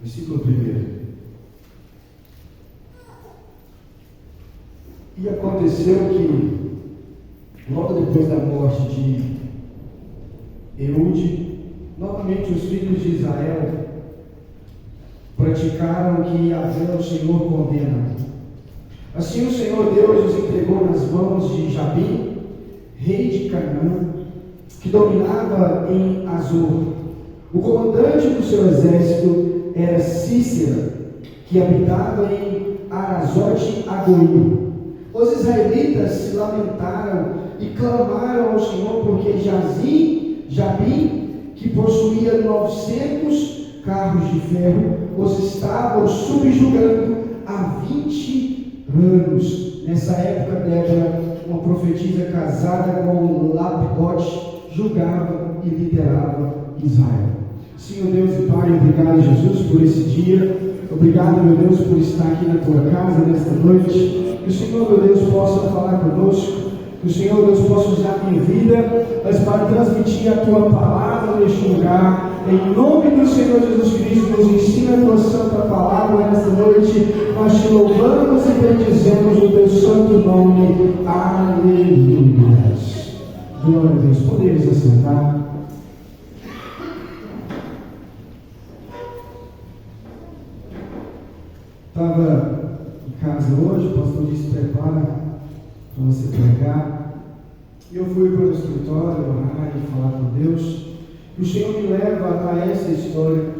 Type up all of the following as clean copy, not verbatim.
Versículo 1. E aconteceu que, logo depois da morte de Eude, novamente os filhos de Israel praticaram o que Yahvé, o Senhor, condena. Assim o Senhor Deus os entregou nas mãos de Jabim, rei de Canaã, que dominava em Azor. O comandante do seu exército era Cícera, que habitava em Arazote-Agoim. Os israelitas se lamentaram e clamaram ao Senhor, porque Jabim, que possuía 900 carros de ferro, os estavam subjugando há 20 anos. Nessa época, Débora, uma profetisa casada com Lapidote, julgava e liderava Israel. Senhor Deus e Pai, obrigado, Jesus, por esse dia. Obrigado, meu Deus, por estar aqui na tua casa nesta noite. Que o Senhor, meu Deus, possa falar conosco. Que o Senhor, Deus, possa usar a minha vida, mas para transmitir a tua palavra neste lugar. Em nome do Senhor Jesus Cristo, nos ensina a tua santa palavra nesta noite. Nós te louvamos e bendizemos o teu santo nome. Aleluia. Glória a Deus. Podemos assentar. Estava em casa hoje, o pastor disse: prepara para você pregar. E eu fui para o escritório orar e falar com Deus. E o Senhor me leva a essa história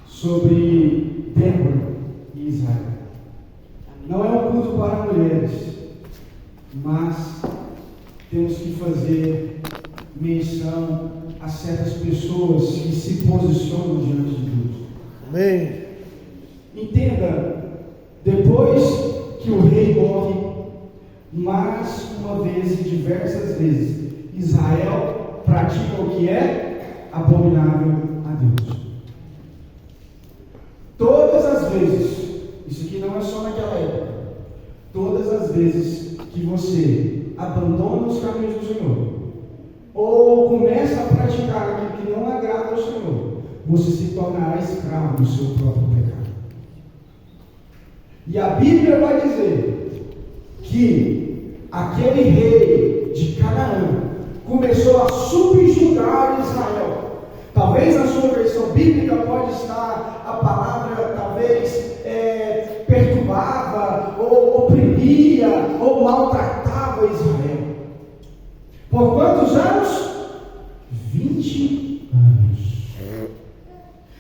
sobre Débora e Israel. Não é um culto para mulheres, mas temos que fazer menção a certas pessoas que se posicionam diante de Deus. Amém. Entenda, depois que o rei morre, mais uma vez, diversas vezes, Israel pratica o que é abominável a Deus. Todas as vezes, isso aqui não é só naquela época, todas as vezes que você abandona os caminhos do Senhor, ou começa a praticar aquilo que não agrada ao Senhor, você se tornará escravo do seu próprio pecado. E a Bíblia vai dizer que aquele rei de Canaã começou a subjugar Israel. Talvez na sua versão bíblica pode estar a palavra, talvez, perturbava, ou oprimia, ou maltratava Israel. Por quantos anos? 20 anos.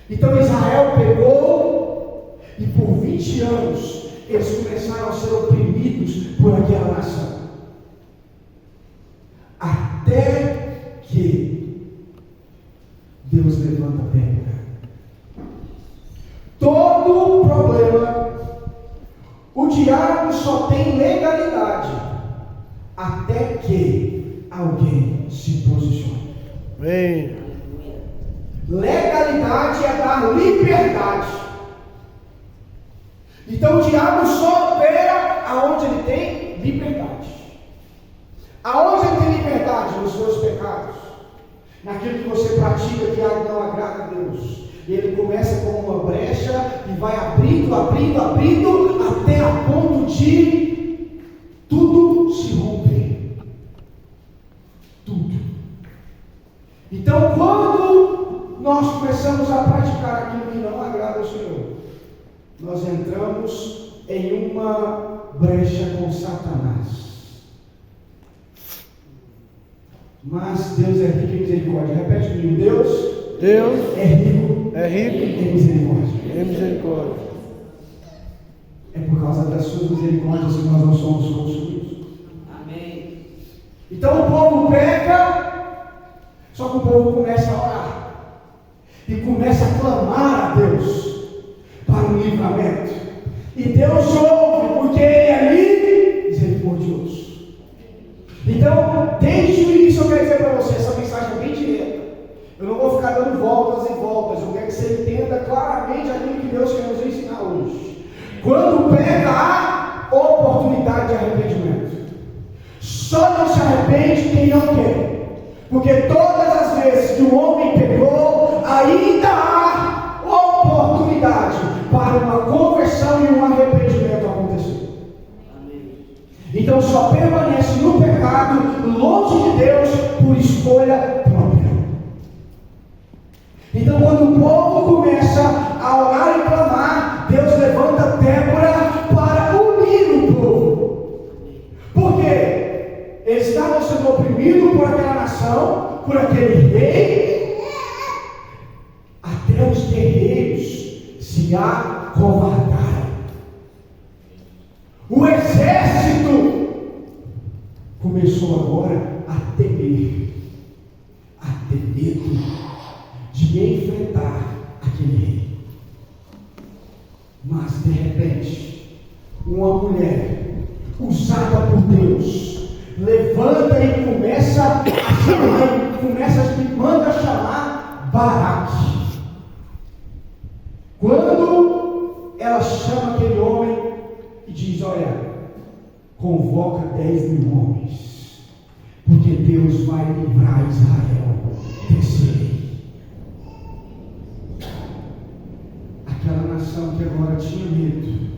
Então Israel pegou, e por 20 anos eles começaram a ser oprimidos por aquela nação. Até que Deus levanta a Débora. Todo problema, o diabo só tem legalidade até que alguém se posicione. Amém. Legalidade é dar liberdade. Então o diabo só opera aonde ele tem liberdade. Aonde ele tem liberdade? Nos seus pecados, naquilo que você pratica que não agrada a Deus. E ele começa com uma brecha e vai abrindo, até a ponto de tudo se romper. Tudo. Então, quando nós começamos a praticar aquilo que não agrada ao Senhor, nós entramos em uma brecha com Satanás. Mas Deus é rico em misericórdia. Repete comigo: Deus é rico em misericórdia. Em misericórdia. É por causa das suas misericórdias que nós não somos consumidos. Amém. Então o povo peca, só que o povo começa a orar e começa a clamar a Deus para um livramento. E Deus ouve, porque Ele é livre, misericordioso. Então, desde o início eu quero dizer para você, essa mensagem é bem direta. Eu não vou ficar dando voltas e voltas. Eu quero que você entenda claramente aquilo que Deus quer nos ensinar hoje. Quando pega a oportunidade de arrependimento, só não se arrepende quem não quer. Porque todas as vezes que o homem pecou, ainda há Então só permanece no pecado, longe de Deus, por escolha própria. Então quando o povo começa a orar e clamar, Deus levanta Débora para unir o povo. Por quê? Eles estavam sendo oprimidos por aquela nação, por aquele rei. Até os guerreiros se acovardaram. O exército começou agora a temer, a ter medo de enfrentar aquele rei. Mas de repente, uma mulher usada por Deus levanta e começa a chamar, manda chamar Baraque. Quando ela chama aquele homem e diz: olha, convoca 10.000 homens, porque Deus vai livrar Israel desse rei. Aquela nação que agora tinha medo,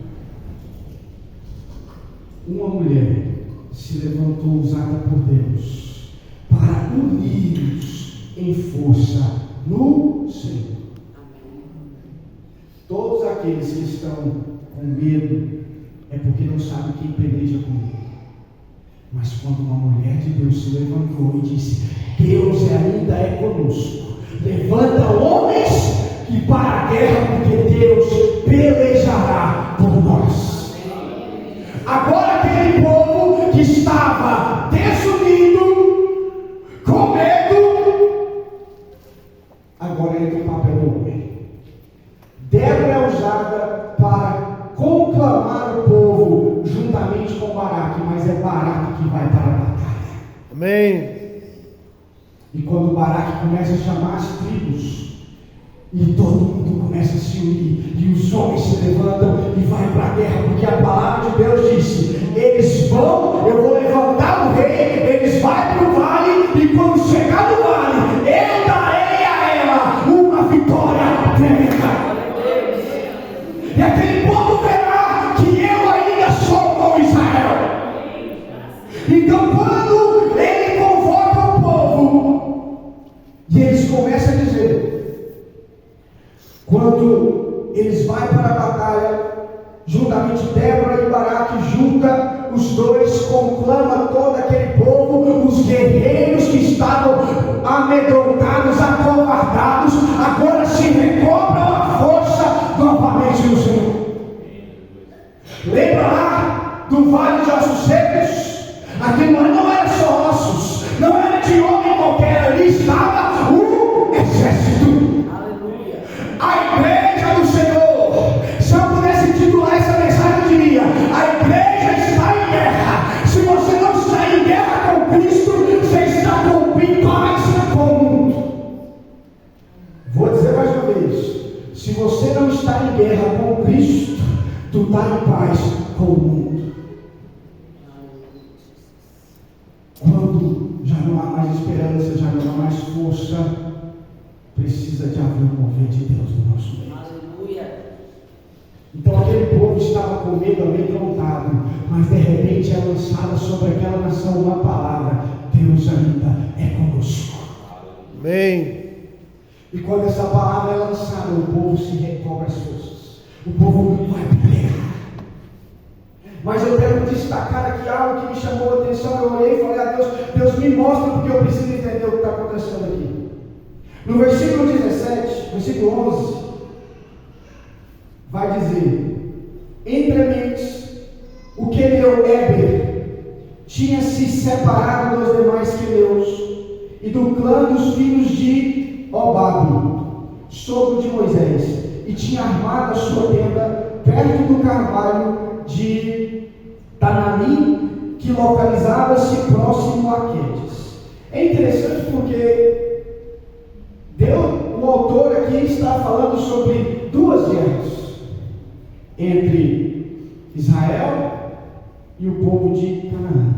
uma mulher se levantou usada por Deus para unir-os em força no Senhor. Todos aqueles que estão com medo é porque não sabem quem peleja comigo. Mas quando uma mulher de Deus se levantou e disse: Deus ainda é conosco, levanta homens que para a guerra, porque Deus pelejará por nós. Agora aquele povo que estava desunido, com medo, agora entra o papel do homem. Débora é usada para conclamar o povo juntamente com Baraque, mas é Baraque que vai para a batalha. Amém. E quando Baraque começa a chamar as tribos, e todo mundo começa a se unir, e os homens se levantam e vai para a guerra, porque a palavra de Deus disse: eles vão, eu vou levantar o rei, eles vão para o vale, e quando chegar no vale, eu darei a ela uma vitória tremenda. E aquele povo verá que eu ainda sou com Israel. Então quando ele convoca o povo, e eles começam a dizer, quando eles vão para a batalha, juntamente Débora e Baraque, junta os dois, conclama todo aquele povo, os guerreiros que estavam amedrontados, acovardados, agora se recobram a força novamente no Senhor. Lembra lá do Vale de Ossos Secos? Aquilo não era só ossos, não era de homem qualquer, ali estava o exército. Aleluia. A igreja do Senhor. Se eu pudesse titular essa mensagem, eu diria: a igreja está em guerra. Se você não está em guerra com Cristo, você está em paz com o mundo. Vou dizer mais uma vez: se você não está em guerra com Cristo, tu está em paz com o mundo. Quando já não há mais esperança, já não há mais força, precisa de haver um mover de Deus no nosso meio. Aleluia. Então aquele povo estava com medo, amedrontado, mas de repente é lançada sobre aquela nação uma palavra: Deus ainda é conosco. Amém. E quando essa palavra é lançada, o povo se recobra as forças. O povo não vai brigar. Mas eu quero destacar aqui algo que me chamou a atenção. Eu olhei e falei: a Deus, Deus me mostra, porque eu preciso entender o que está acontecendo aqui. No versículo 17, versículo 11, vai dizer: entre mentes, o queneu Éber tinha se separado dos demais queneus e do clã dos filhos de Obabe, sogro de Moisés, e tinha armado a sua tenda perto do carvalho de Tananim, que localizava-se próximo a Quedes. É interessante porque o autor aqui está falando sobre duas guerras entre Israel e o povo de Canaã,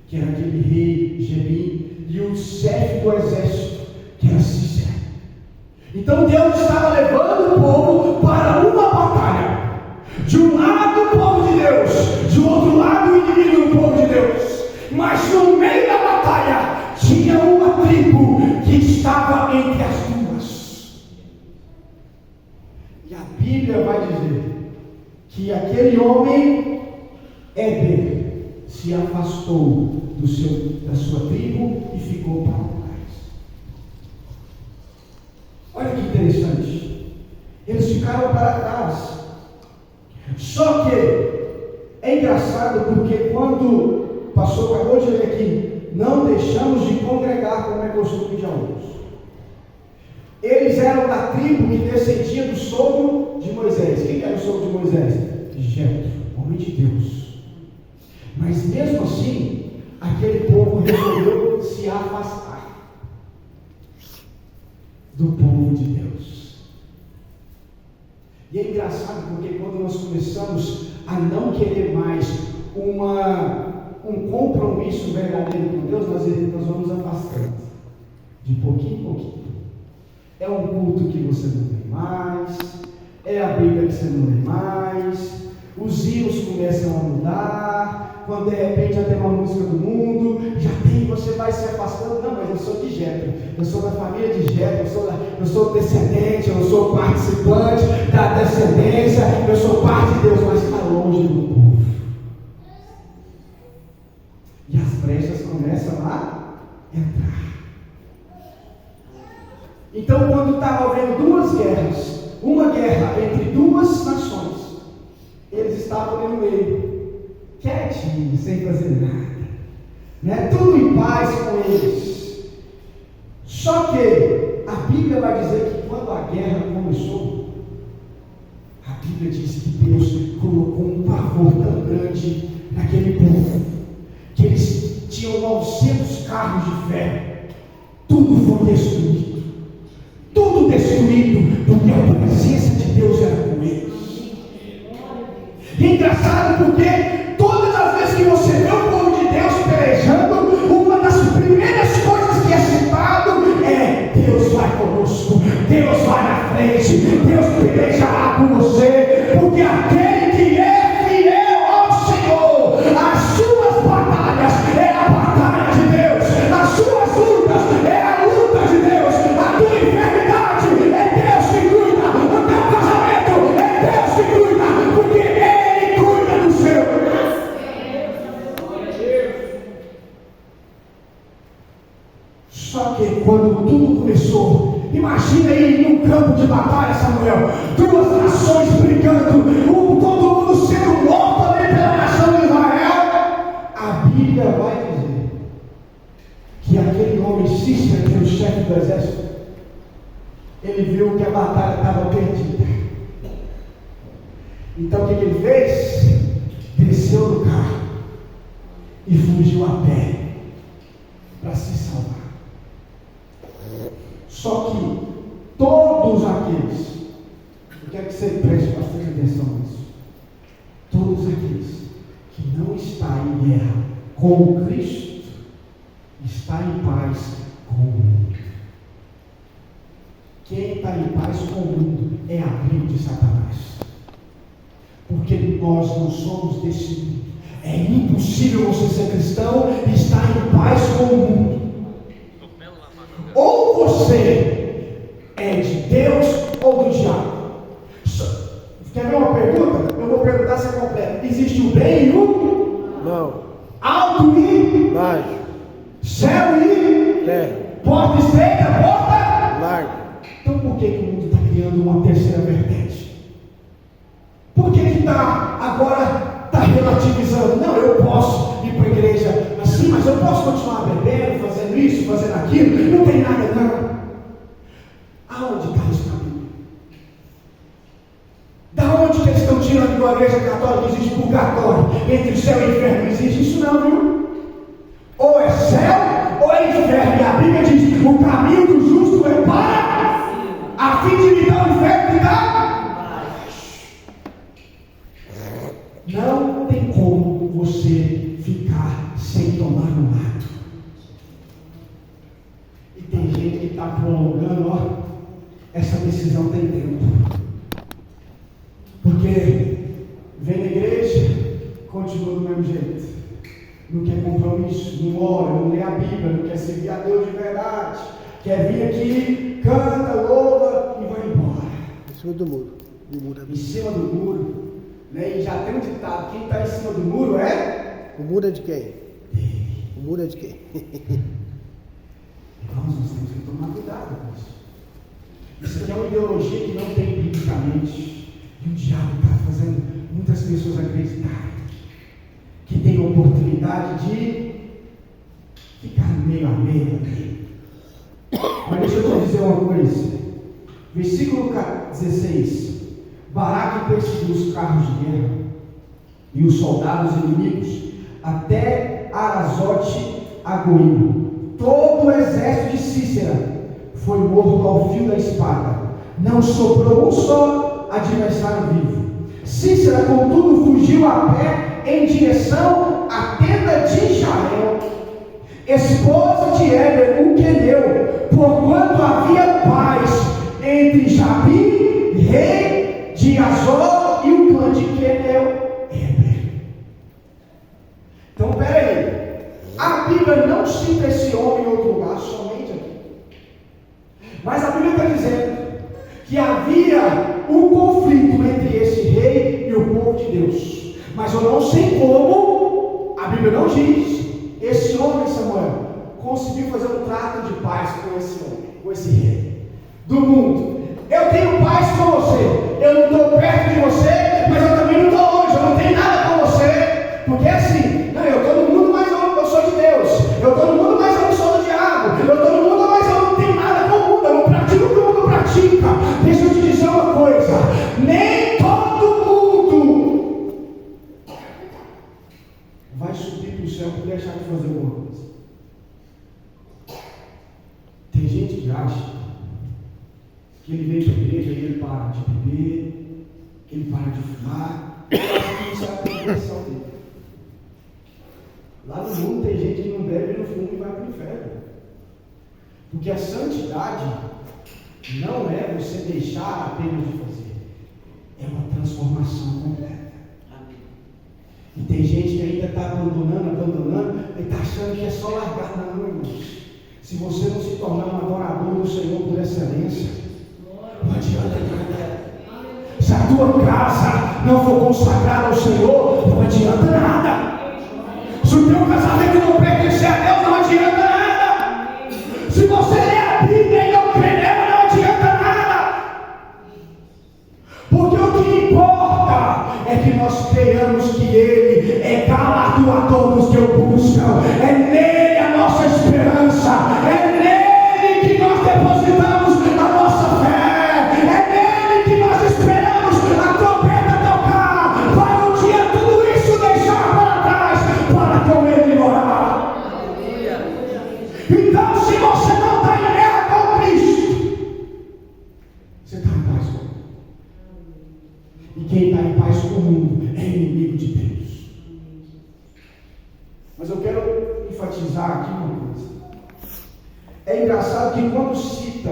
que era aquele rei Jebim, e o chefe do exército, que era Cícera. Então Deus estava levando o povo para uma batalha. De um lado o povo de Deus, de outro lado o inimigo do povo de mas no meio da batalha tinha uma tribo que estava entre as duas. E a Bíblia vai dizer que aquele homem, Éber, se afastou da sua tribo e ficou para trás. Olha que interessante. Eles ficaram para trás. Só que é engraçado porque quando o pastor acabou de ler aqui, não deixamos de congregar como é costume de alguns. Eles eram da tribo que descendia do sogro de Moisés. Quem era o sogro de Moisés? Jetro, homem de Deus. Mas mesmo assim, aquele povo resolveu se afastar do povo de Deus. E é engraçado porque quando nós começamos a não querer mais um compromisso verdadeiro com Deus, nós vamos afastando de pouquinho em pouquinho. É um culto que você não tem mais, é a Bíblia que você não lê mais, os hinos começam a mudar, quando de repente já tem uma música do mundo, você vai se afastando. Não, mas eu sou de Jetro, eu sou da família de Jetro, eu sou descendente, eu sou participante da descendência, eu sou parte de Deus, mas está longe do povo. E as brechas começam a entrar. Então, quando estava havendo duas guerras, uma guerra entre duas nações, eles estavam ali no meio, quietinhos, sem fazer nada, né? Tudo em paz com eles. Só que a Bíblia vai dizer que quando a guerra começou, a Bíblia diz que Deus colocou um pavor tão grande naquele povo, que eles tinham 900 carros de ferro, tudo foi destruído. Tudo destruído, porque a presença de Deus era com eles. E é engraçado porque todas as vezes que você vê o povo de Deus pelejando, uma das primeiras coisas que é citado é: Deus vai conosco, Deus vai na frente, Deus pelejará por você, porque aquele que é fiel ao Senhor, as suas batalhas é a batalha de Deus, as suas lutas é a luta de Deus, a tua enfermidade é Deus que cuida, o teu casamento é Deus que cuida, porque Ele cuida do seu. Só que quando tudo começou, imagina aí num campo de batalha, Samuel, duas nações brigando, todo mundo sendo morto ali pela nação de Israel. A Bíblia vai dizer que aquele homem Cícera, que era o chefe do exército, ele viu que a batalha estava perdida. Então o que ele fez? Desceu do carro e fugiu a pé para se salvar. Só que todos aqueles, eu quero que você preste bastante atenção nisso, todos aqueles que não estão em guerra com Cristo, está em paz com o mundo. Quem está em paz com o mundo é amigo de Satanás, porque nós não somos desse mundo. É impossível você ser cristão e estar em paz com o mundo. Ou você é de Deus ou do diabo. Quer ver uma pergunta? Eu vou perguntar se é completa. Existe o bem e o Não. alto e Baixo. céu e Terra. porta estreita, porta Largo. Então por que o mundo está criando uma terceira vertente? Por que agora está relativizando? Não, eu posso ir para a igreja assim, mas eu posso continuar bebendo, fazendo isso, fazendo aquilo, não tem nada não. Aonde está isso na Bíblia? Da onde que eles estão tirando que a igreja católica existe purgatório entre o céu e o inferno? Não existe isso não, viu? Ou é céu ou é inferno. E a Bíblia diz: o caminho do justo é para a fim de evitar o inferno que dá. Não tem como você ficar sem tomar um lado. E tem gente que está prolongando, essa decisão tem tempo. Porque vem na igreja, continua do mesmo jeito. Não quer comprar compromisso, não ora, não lê a Bíblia, não quer servir a Deus de verdade, quer vir aqui, canta, louva e vai embora. Em cima do muro. Em cima do muro, né? E já tem um ditado: quem está em cima do muro é? O muro é de quem? O muro é de quem? Irmãos, nós temos que tomar cuidado com isso. Isso aqui é uma ideologia que não tem biblicamente. E o diabo está fazendo muitas pessoas acreditarem que tem a oportunidade de ficar meio a meio aqui. Mas deixa eu te dizer uma coisa. Versículo 16. Baraque perseguiu os carros de guerra e os soldados inimigos até Arazote Agoim. Todo o exército de Cícera foi morto ao fio da espada. Não sobrou um só adversário vivo. Cícera, contudo, fugiu a pé em direção à tenda de Jael, esposa de Heber, o queneu, porquanto havia paz entre Jabim, rei de Azor, e o clã de Queneu, Heber. Então, peraí, a Bíblia não cita esse homem em outro lugar, somente aqui. Mas a Bíblia está dizendo que havia um conflito entre esse rei e o povo de Deus. Mas eu não sei como, a Bíblia não diz, esse homem, Samuel, conseguiu fazer um trato de paz com esse homem, com esse rei do mundo. Eu tenho paz com você, eu não estou perto de você, mas eu também não estou longe, eu não tenho nada com você. Porque assim, não, eu estou no mundo, mas eu sou de Deus. Eu estou no mundo, mas eu não sou do diabo. Eu estou no mundo, mas eu não tenho nada com o mundo, eu não pratico o que o mundo pratica. Deixa eu te dizer uma coisa, nem todo mundo vai subir para o céu por deixar de fazer alguma coisa. Tem gente que acha que ele vem para a igreja e ele para de beber, que ele para de fumar, isso é a conversão dele. Lá no mundo tem gente que não bebe, não fuma e vai para o inferno. Porque a santidade não é você deixar apenas de fazer, é uma transformação completa. E tem gente que ainda está abandonando, e está achando que é só largar. Não, irmãos. Se você não se tornar um adorador do Senhor por excelência, não adianta nada. Se a tua casa não for consagrada ao Senhor, não adianta nada. Se o teu casamento não pertencer a Deus, não adianta nada. Se você ler a Bíblia e não crer nela, não adianta nada. Porque o que importa é que nós creiamos que Ele é galardoador dos que o buscam. É nele a nossa esperança. É nele que nós depositamos a nossa fé. É nele que nós esperamos a trombeta tocar. Para um dia tudo isso deixar para trás, para com Ele morar. Então, se você não está em guerra com Cristo, você está em paz com Ele. E quem está em paz com o mundo é inimigo de Deus. Mas eu quero enfatizar aqui uma coisa. É engraçado que quando cita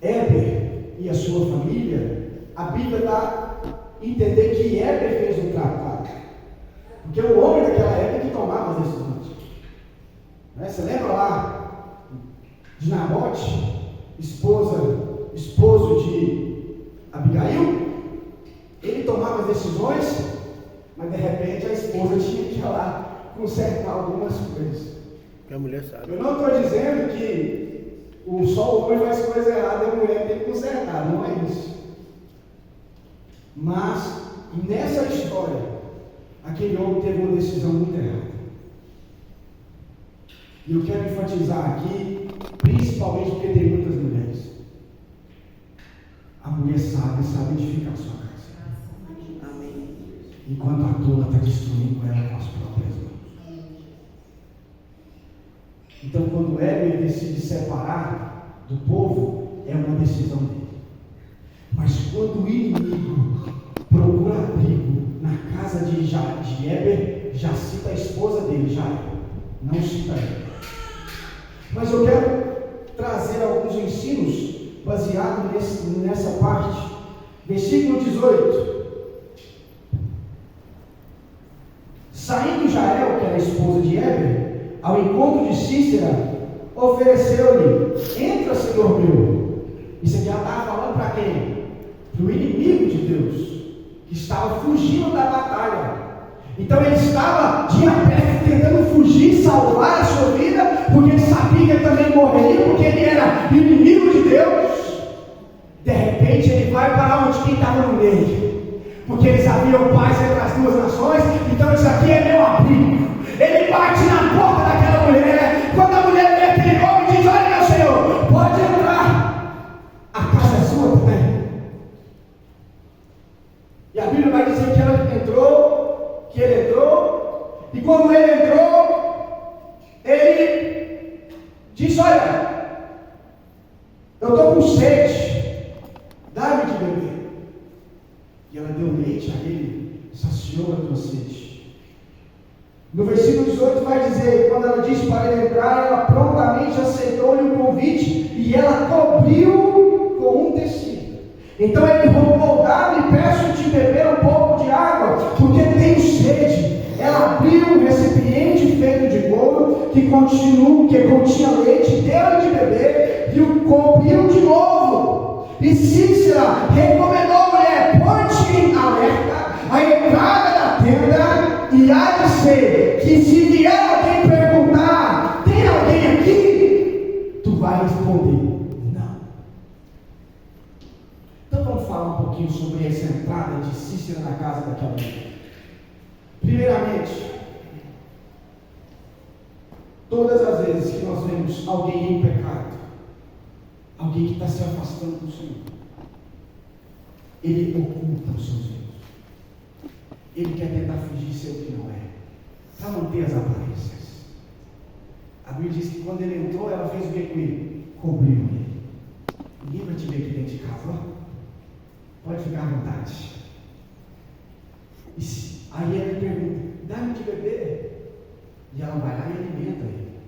Heber e a sua família, a Bíblia dá a entender que Heber fez um tratado. Porque o homem daquela época que tomava as decisões. Né? Você lembra lá de Nabote, esposo de Abigail? Ele tomava as decisões, mas de repente a esposa tinha que ir lá consertar algumas coisas. Que a mulher sabe. Eu não estou dizendo que só o homem faz coisa errada e a mulher tem que consertar, não é isso. Mas nessa história, aquele homem teve uma decisão muito errada. E eu quero enfatizar aqui, principalmente porque tem muitas mulheres. A mulher sabe edificar a sua casa. Enquanto a tola está destruindo ela com as próprias mãos. Então, quando Heber decide separar do povo, é uma decisão dele. Mas quando o inimigo procura abrigo na casa de Heber, já cita a esposa dele, Jael, não cita ele. Mas eu quero trazer alguns ensinos baseados nessa parte. Versículo 18. Saindo Jael, que era era a esposa de Heber, ao encontro de Cícera, ofereceu-lhe: entra, Senhor meu. Isso aqui ela estava falando para quem? Para o inimigo de Deus, que estava fugindo da batalha. Então ele estava de a pé tentando fugir, salvar a sua vida, porque ele sabia que ele também morreria, porque ele era inimigo de Deus. De repente ele vai para onde quem estava no meio, porque eles haviam paz entre as duas nações. Então isso aqui é meu abrigo. Ele bate na porta daquela mulher. Quando a mulher vê aquele homem, diz: olha, meu Senhor, pode entrar, a casa é sua também. E a Bíblia vai dizer que ela entrou, que ele entrou, e quando ele entrou, ele disse: olha, eu estou com sede, dá-me de beber. E ela deu leite a ele, saciou a tua sede. No versículo 18 vai dizer, quando ela disse para ele entrar, ela prontamente aceitou-lhe o convite, e ela cobriu com um tecido. Então ele roubou: dá-me, peço-te beber um pouco de água, porque tenho sede. Ela abriu um recipiente feito de couro, que continha leite, deu-lhe de beber, e o cobriu de novo. E Cícera recomendou a mulher: põe-te em alerta a entrada da tenda, e há de ser que se vier alguém perguntar: tem alguém aqui? Tu vai responder: não. Então vamos falar um pouquinho sobre essa entrada de Cícera na casa daquela mulher. Primeiramente, todas as vezes que nós vemos alguém em pecado, alguém que está se afastando do Senhor, ele oculta os seus erros. Ele quer tentar fingir ser o que não é, para manter as aparências. A Bíblia diz que quando ele entrou, ela fez o que com ele? Cobriu ele. Ninguém vai te ver aqui dentro de casa, ó. Pode ficar à vontade. Aí ele pergunta: dá-me de beber. E ela vai lá e alimenta ele.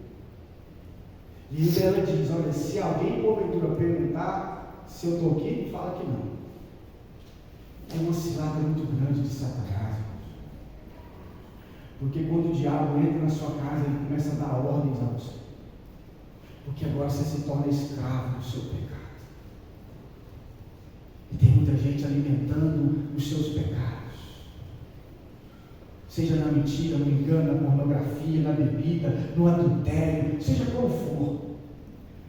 E ela diz: olha, se alguém porventura perguntar se eu estou aqui, fala que não. É uma cilada muito grande de Satanás. Porque quando o diabo entra na sua casa, ele começa a dar ordens a você. Porque agora você se torna escravo do seu pecado. E tem muita gente alimentando os seus pecados. Seja na mentira, no engano, na pornografia, na bebida, no adultério, seja qual for.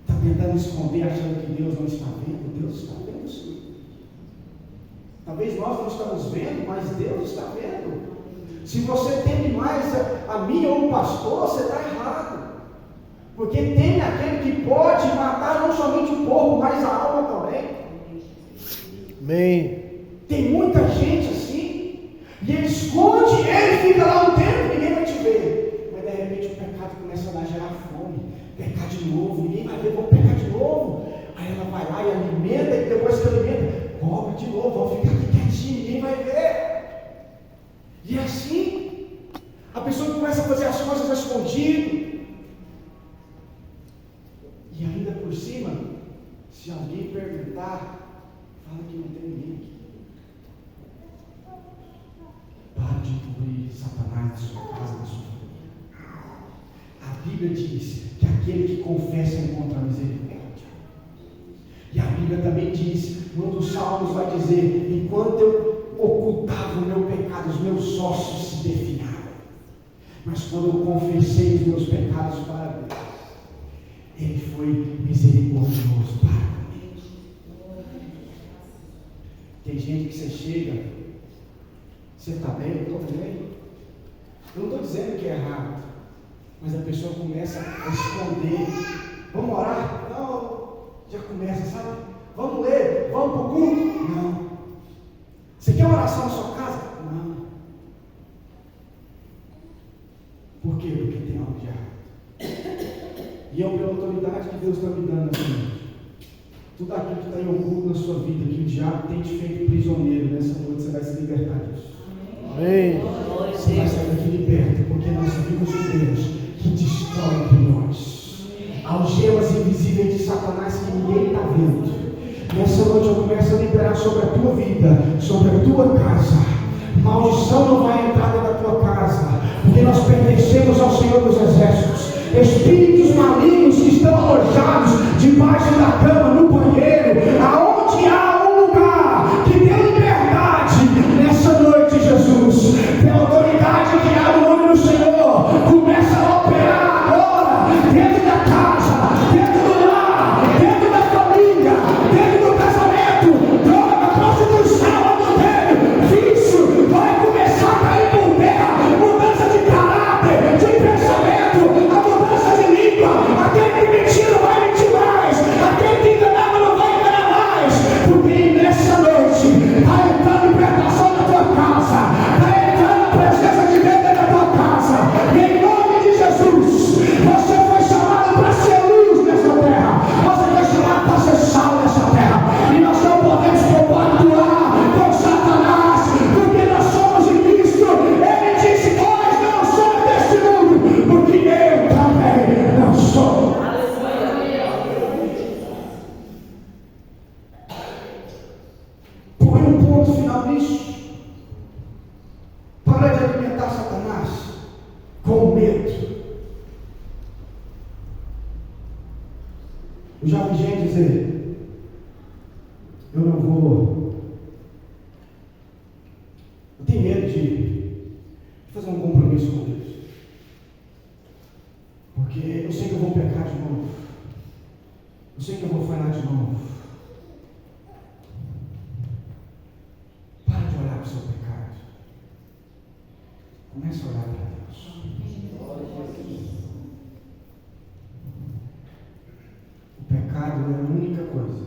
Está tentando esconder, achando que Deus não está vendo. Deus está vendo, sim. Talvez nós não estamos vendo, mas Deus está vendo. Se você teme mais a mim ou o pastor, você está errado. Porque teme aquele que pode matar não somente o corpo, mas a alma também. Amém. Tem muita gente assim, e ele esconde, ele fica lá um tempo, ninguém vai te ver. Mas de repente o pecado começa a gerar fome, pecar de novo, ninguém vai ver, vou pecar de novo. Aí ela vai lá e alimenta, e depois que alimenta, cobra de novo, vão ficar aqui quietinho, ninguém vai ver. E assim, a pessoa começa a fazer as coisas escondido. E ainda por cima, se alguém perguntar, fala que não tem ninguém aqui. Para de encobrir Satanás na sua casa, na sua família. A Bíblia diz que aquele que confessa encontra misericórdia. E a Bíblia também diz, um dos salmos vai dizer: enquanto eu ocultava o meu pecado, os meus ossos se definhavam. Mas quando eu confessei os meus pecados para Deus, Ele foi misericordioso para mim. Tem gente que você chega, você está bem, eu estou bem. Eu não estou dizendo que é errado, mas a pessoa começa a esconder. Vamos orar? Não, já começa, sabe? Vamos ler? Vamos para o culto? Não. Você quer uma oração na sua casa? Não. Por quê? Porque tem algo de errado. E eu, pela autoridade que Deus está me dando aqui, tudo aquilo que está em oculto na sua vida, que o diabo tem te feito prisioneiro, nessa noite você vai se libertar disso. Amém. Você vai sair daqui liberto, porque nós vimos um Deus que destrói grilhões, algemas invisíveis de Satanás que ninguém está vendo. Nessa noite eu começo a liberar sobre a tua vida, sobre a tua casa, Maldição não vai entrar dentro da tua casa, porque nós pertencemos ao Senhor dos Exércitos. Espíritos malignos que estão alojados debaixo da cama, no banheiro, aonde há um lugar que tem liberdade nessa noite, Jesus, tem autoridade que há no nome do Senhor, começa a operar agora, dentro da casa, dentro do lar, dentro da família, dentro do casamento. Droga, prostituição, adultério, vício, vai começar a cair por terra. Mudança de caráter, de pensamento, a mudança de língua. Aquele que mentia não vai mentir mais, aquele que enganava não vai enganar mais, porque nessa noite está entrando libertação na tua casa, está entrando a presença de Deus na tua casa, e em nome de Jesus, você foi chamado para ser luz nessa terra, você foi chamado para ser sal nessa terra, e nós não podemos compactuar com Satanás, porque nós somos de Cristo. Ele disse: nós não somos deste mundo, porque eu também não sou. Põe um ponto final nisso. Para de alimentar Satanás com medo. Eu já vi gente dizer: eu não vou, eu tenho medo de fazer um compromisso com Deus, porque eu sei que eu vou pecar de novo, eu sei que eu vou falhar de novo. Para de olhar para o seu pecado, comece a olhar para Deus. O pecado é a única coisa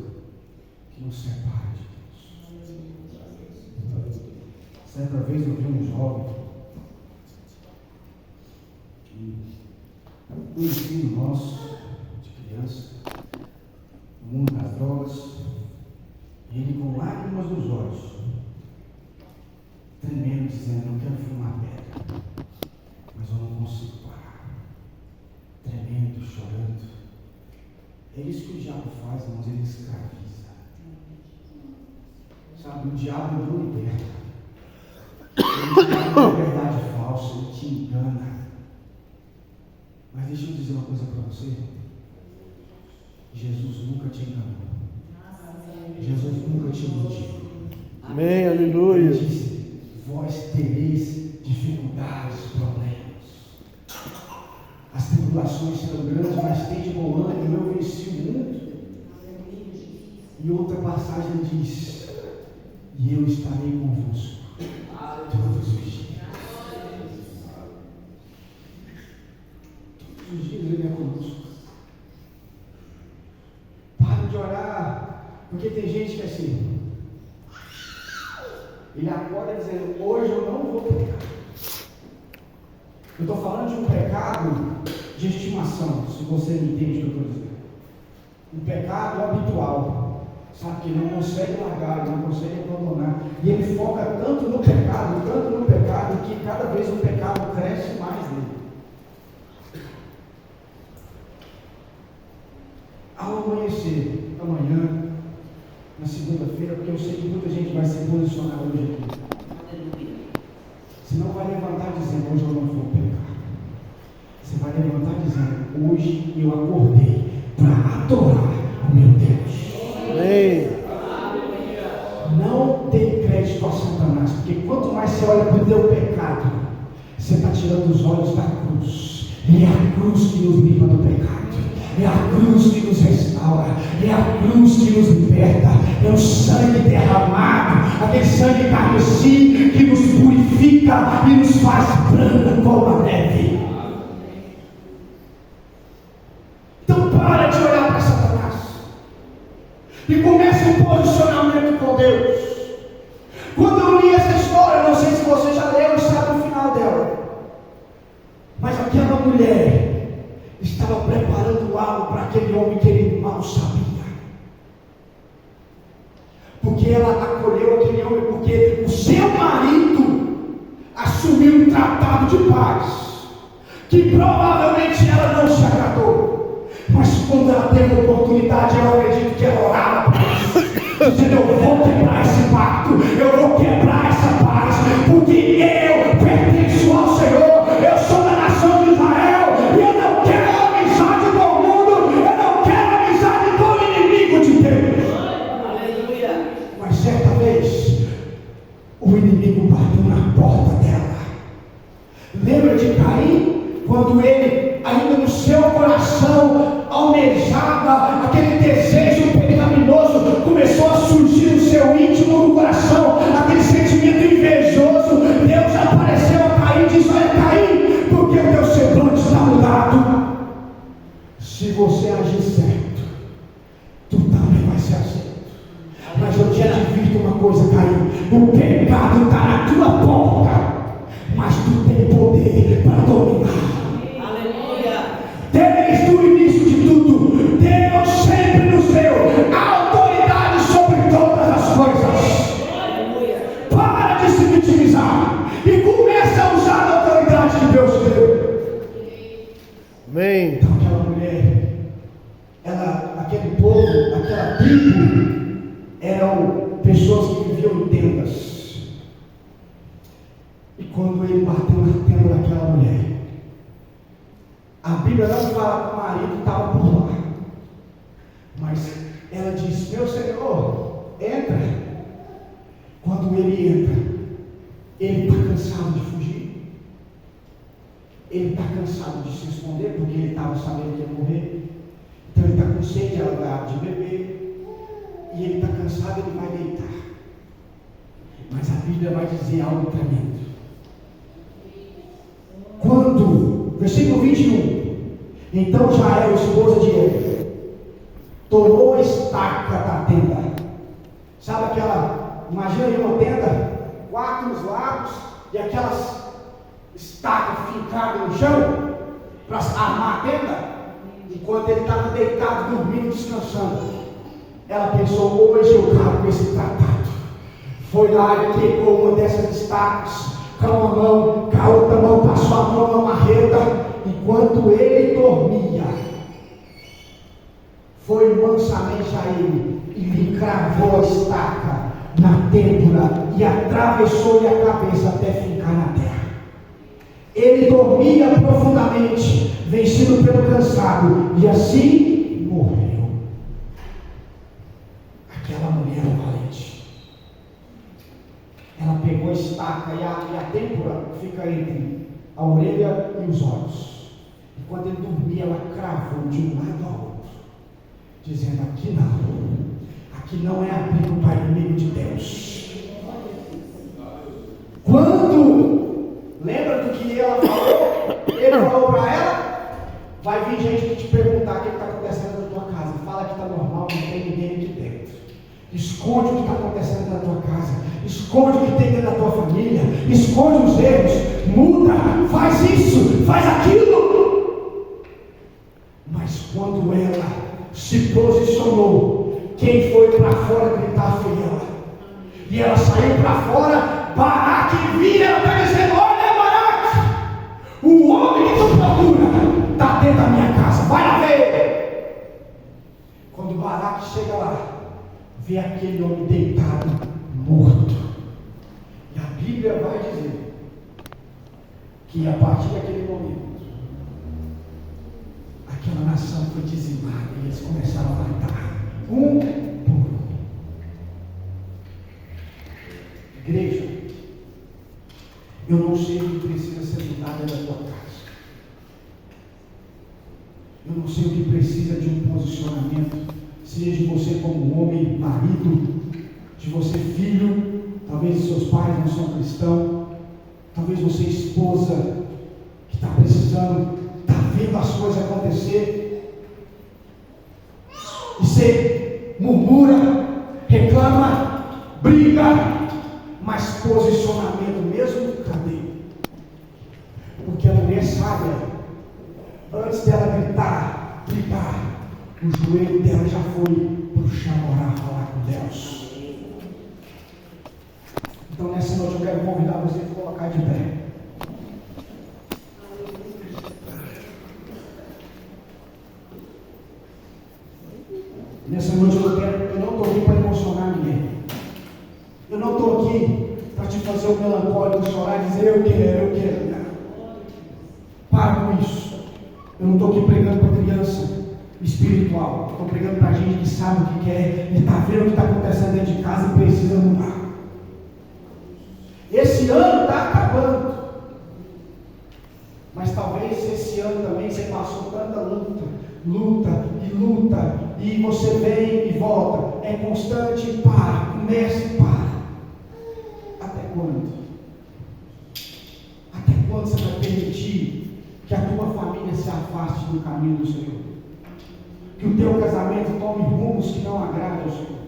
que nos separa de Deus. Certa vez eu vi um jovem que um ensino nosso de criança, no mundo das drogas, e ele com lágrimas nos olhos, tremendo, dizendo: eu quero fumar pedra, mas eu não consigo parar. Tremendo, chorando. É isso que o diabo faz, irmãos, ele escraviza. Sabe, o diabo não liberta. Ele te dá uma verdade falsa, ele te engana. Mas deixa eu dizer uma coisa para você: Jesus nunca te enganou. Jesus nunca te mentiu. Amém, aleluia. Ele disse: vós tereis dificuldades, problemas. As tribulações serão grandes, mas tem de bom ânimo, eu venci o mundo. E outra passagem diz: e eu estarei convosco todos os dias. Todos os dias ele é conosco. Para de orar, porque tem gente que é assim, ele acorda dizendo: hoje eu não vou pecar. Eu estou falando de um pecado de estimação, se você me entende o que eu estou dizendo. Um pecado habitual, sabe, que ele não consegue largar, ele não consegue abandonar. E ele foca tanto no pecado, que cada vez o pecado cresce mais nele. Ao amanhecer, amanhã, na segunda-feira, porque eu sei que muita gente vai se posicionar hoje aqui. Você não vai levantar dizendo: hoje eu não vou pecar. Você vai levantar dizendo: hoje eu acordei para adorar o meu Deus. Amém. Não dê crédito a Satanás, porque quanto mais você olha para o teu pecado, você está tirando os olhos da cruz. E é a cruz que nos livra do pecado. É a cruz que nos restaura, é a cruz que nos liberta, é o sangue derramado, aquele sangue carmesí que nos purifica e nos faz branco como a neve. Então para de olhar para Satanás e comece um posicionamento com Deus. Quando eu li essa história, não sei se você já leu e sabe o final dela, mas aquela mulher estava preparando algo para aquele homem que ele mal sabia, porque ela acolheu aquele homem, porque o seu marido assumiu um tratado de paz, que provavelmente ela não se agradou, mas quando ela teve a oportunidade, eu acredito que ela orava para isso, dizendo: eu vou quebrar esse pacto, eu vou quebrar essa paz, porque O pecado está na tua porta, mas tu tem poder para dominar. Aleluia. Desde o início de tudo, Deus sempre nos deu autoridade sobre todas as coisas. Aleluia. Para de se vitimizar e começa a usar a autoridade que Deus deu. Amém. Então aquela mulher, aquele povo, aquela tribo, eram pessoas que viviam em tendas. E quando ele bateu na tenda daquela mulher, a Bíblia não fala que o marido estava por lá, mas ela diz: meu Senhor, entra. Quando ele entra, ele está cansado de fugir, ele está cansado de se esconder, porque ele estava sabendo que ia morrer. Então ele está com sede, ela vai água de beber, e ele está cansado, ele vai deitar. Mas a Bíblia vai dizer algo tremendo. Quando, versículo 21, então Jael, esposa de ele, tomou a estaca da tenda. Sabe aquela, imagina aí uma tenda, 4 nos lados, e aquelas estacas fincadas no chão, para armar a tenda, enquanto ele estava deitado, dormindo, descansando. Ela pensou: hoje eu acabo com esse tratado. Foi lá e pegou uma dessas estacas, com uma mão, com a outra mão, passou a mão na marreta, enquanto ele dormia. Foi mansamente a ele e lhe cravou a estaca na têmpora e atravessou-lhe a cabeça até ficar na terra. Ele dormia profundamente, vencido pelo cansado, e assim morreu. Aquela mulher valente. Ela pegou a estaca e a têmpora fica entre a orelha e os olhos. Enquanto ele dormia, ela cravou de um lado ao outro, dizendo: aqui não é abrigo para inimigo de Deus. Quando, lembra do que ela falou? Ele falou para ela: vai vir gente que te perguntar o que está acontecendo na tua casa. Fala que está normal, não tem ninguém aqui dentro. Esconde o que está acontecendo na tua casa, esconde o que tem dentro da tua família, esconde os erros, muda, faz isso, faz aquilo. Mas quando ela se posicionou, quem foi para fora gritar foi ela. E ela saiu para fora, Baraque vira, ela está dizendo: olha, Baraque, o homem que tu procura está dentro da minha casa, vai lá ver. Quando Baraque chega lá, vê aquele homem deitado, morto. E a Bíblia vai dizer que a partir daquele momento, aquela nação foi dizimada e eles começaram a matar um por um. Igreja, eu não sei o que precisa ser mudado na tua casa. Eu não sei o que precisa de um posicionamento, seja de você como homem, marido, de você filho, talvez seus pais não são cristãos, talvez você esposa, que está precisando, está vendo as coisas acontecer, e você murmura, reclama, briga, mas posicionamento mesmo, cadê? Porque a mulher sábia, antes dela gritar, o joelho dela já foi para o chão orar, falar com Deus. Então nessa noite eu quero convidar você a colocar de pé. Nessa noite eu não estou aqui para emocionar ninguém. Eu não estou aqui para te fazer o melancólico chorar e dizer eu quero. Não. Para com isso. Eu não estou aqui pregando para criança espiritual. Estou pregando para gente que sabe o que quer e está vendo o que está acontecendo dentro de casa e precisa mudar. Esse ano está acabando, mas talvez esse ano também você passou tanta luta, e você vem e volta, é constante, começa e para. Até quando? Até quando você vai permitir que a tua família se afaste do caminho do Senhor? Que o teu casamento tome rumos que não agradam ao Senhor?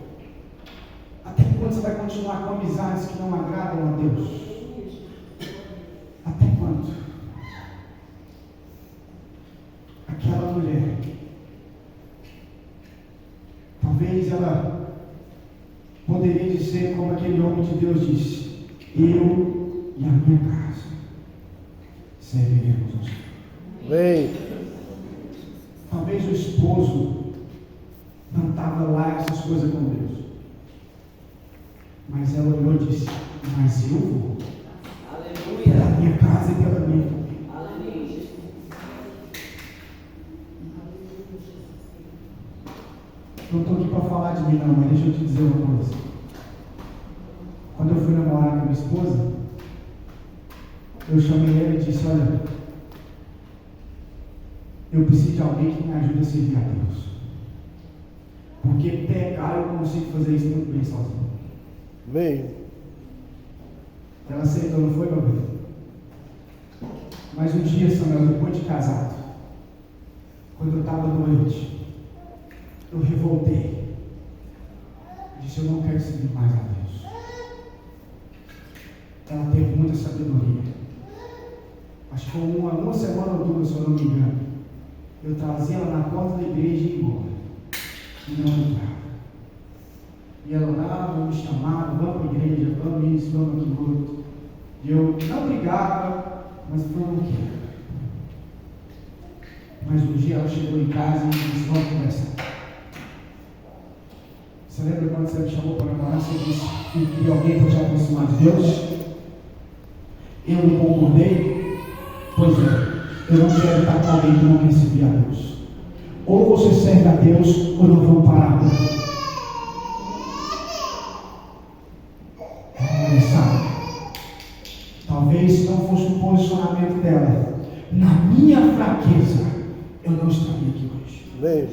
Até quando você vai continuar com amizades que não agradam a Deus? Até quando? Aquela mulher, talvez ela poderia dizer como aquele homem de Deus disse: eu e a minha casa serviremos ao Senhor. Amém. Talvez o esposo não estava lá essas coisas com Deus, mas ela olhou e disse: mas eu vou. Aleluia. Pela minha casa e pela minha família. Aleluia. Não estou aqui para falar de mim não, mas deixa eu te dizer uma coisa. Quando eu fui namorar com a minha esposa, eu chamei ela e disse: olha, eu preciso de alguém que me ajude a servir a Deus, porque pecar eu consigo fazer isso muito bem sozinho. Amém. Ela aceitou, não foi, meu bem? Mas um dia, Samuel, depois de casado, quando eu estava doente, eu revoltei. Disse: eu não quero servir mais a Deus. Ela teve muita sabedoria. Acho que foi uma semana ou duas, se eu não me engano. Eu trazia ela na porta da igreja e ia embora. E não entrava. E ela orava, me chamava: vamos para a igreja, vamos isso, vamos aquilo outro. E eu não brigava, mas eu não quero. Mas um dia ela chegou em casa e disse: vamos conversar. Você lembra quando você me chamou para namorar? Você disse que queria alguém para te aproximar de Deus? Eu não concordei. Pois é, eu não quero estar com alguém que não quer servir a Deus. Ou você serve a Deus, ou não vão parar com ele. Sabe? Talvez se não fosse o posicionamento dela, na minha fraqueza, eu não estaria aqui hoje. Amém.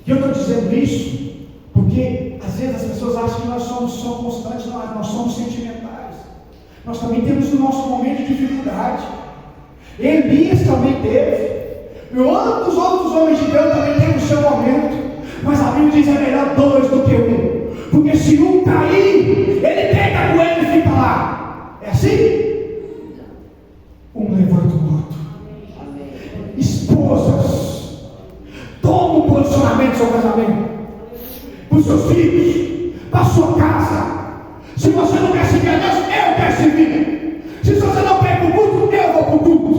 E eu estou dizendo isso porque às vezes as pessoas acham que nós somos só constantes, nós somos sentimentais. Nós também temos o nosso momento de dificuldade. Elias também teve. E outros homens de Deus também têm o seu momento. Mas a Bíblia diz: é melhor dois do que um. Porque se um cair, ele pega com ele e fica lá. É assim? Um levanta o outro. Esposas, toma um posicionamento no seu casamento, para os seus filhos, para a sua casa. Se você não quer servir a Deus, eu quero servir. Se você não quer para o culto, eu vou para o culto.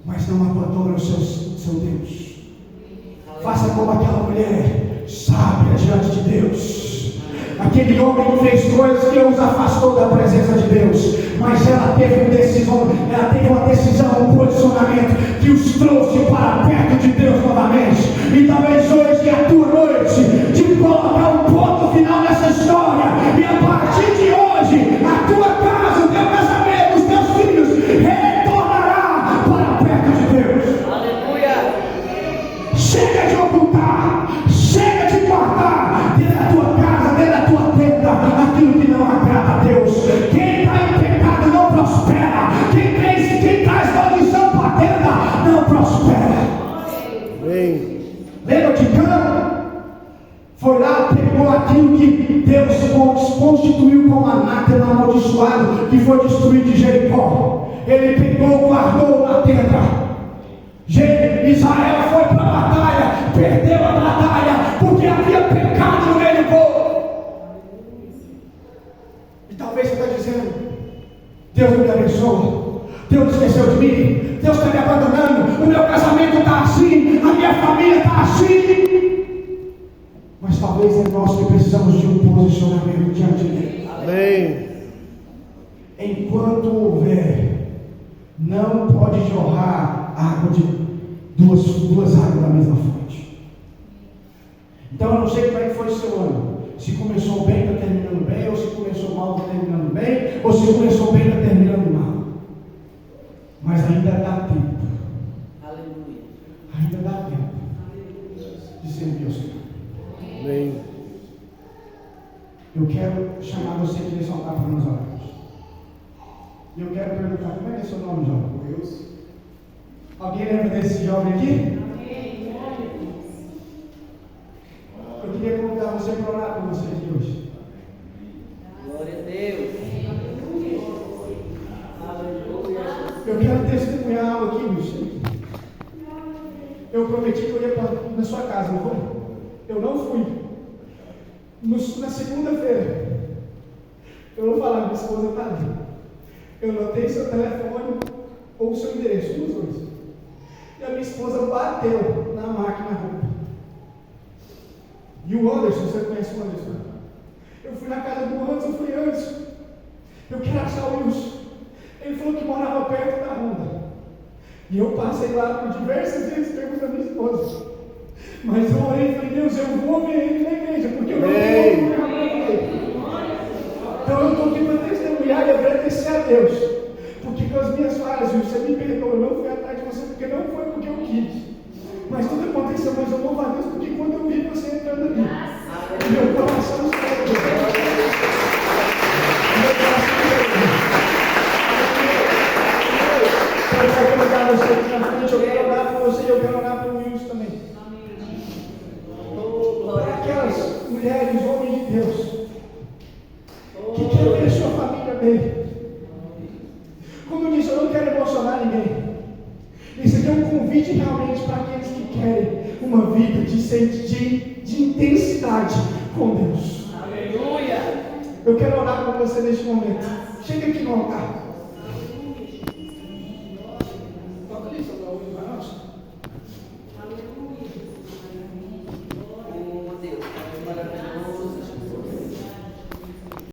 Mas não abandone o seu Deus. Faça como aquela mulher sábia diante de Deus. Aquele homem que fez coisas que os afastou da presença de Deus, mas ela teve uma decisão, um posicionamento que os trouxe para perto de Deus novamente. E talvez hoje é a tua noite de colocar um ponto final nessa história, e a partir de hoje a tua casa, o teu casamento, os teus filhos retornará para perto de Deus. Aleluia. Chega de ocultar, chega de guardar dentro da tua casa, dentro da tua tenda, aquilo que não agrada a Deus. Quem está em pecado não prospera. Quem traz maldição para a tenda não prospera. Amém. Lembra de Cã? Foi lá, pegou aquilo que Deus constituiu como anátema amaldiçoado, que foi destruído de Jericó. Ele pegou, guardou na tenda. Israel foi para a batalha, perdeu a batalha, porque havia pecado no meio do povo. E talvez você está dizendo: Deus não me abençoa, Deus esqueceu de mim, Deus está me abandonando, o meu casamento está assim, a minha família está assim. Mas talvez é nós que precisamos de um posicionamento diante dele. Amém. Enquanto houver, não pode jorrar água de duas águas da mesma fonte. Então eu não sei como é que foi o seu ano. Se começou bem, está terminando bem, ou se começou mal, está terminando bem, ou se começou bem, está terminando mal. Mas ainda dá tempo. Aleluia. Ainda dá tempo de servir ao Senhor. Amém. Eu quero chamar você aqui nesse altar para nós orarmos. E eu quero perguntar: como é que é seu nome, jovem? Deus. Alguém lembra desse jovem aqui? Eu queria convidar você para orar com você aqui hoje. prometi que eu ia na sua casa, não foi? Eu não fui. Na segunda-feira, eu vou falar, minha esposa está ali. Eu notei seu telefone ou o seu endereço, um dos dois. E a minha esposa bateu na máquina roupa. E o Anderson, você conhece o Anderson? Eu fui na casa do Anderson, eu falei, Anderson, eu quero achar o Wilson. Ele falou que morava perto da Honda. E eu passei lá por diversas vezes perguntando a minha esposa. Mas eu orei e falei, Deus, eu vou ver ele na igreja, porque eu não tenho lugar para ele. Então eu estou aqui para testemunhar e agradecer a Deus. Porque com as minhas falhas, você me perdoa, eu não fui atrás de você, porque não foi porque eu quis. Mas tudo aconteceu, mas eu louvo a Deus, porque quando eu vi você entrando ali, meu coração estava. Meu coração estava. Eu quero orar você aqui na frente, eu quero orar por você e eu quero orar pelo Wilson também. Para aquelas mulheres, homens de Deus, que querem ver a sua família bem. Como eu disse, eu não quero emocionar ninguém. Isso aqui é um convite realmente para aqueles que querem uma vida de intensidade com Deus. Aleluia. Eu quero orar por você neste momento. Chega aqui no altar.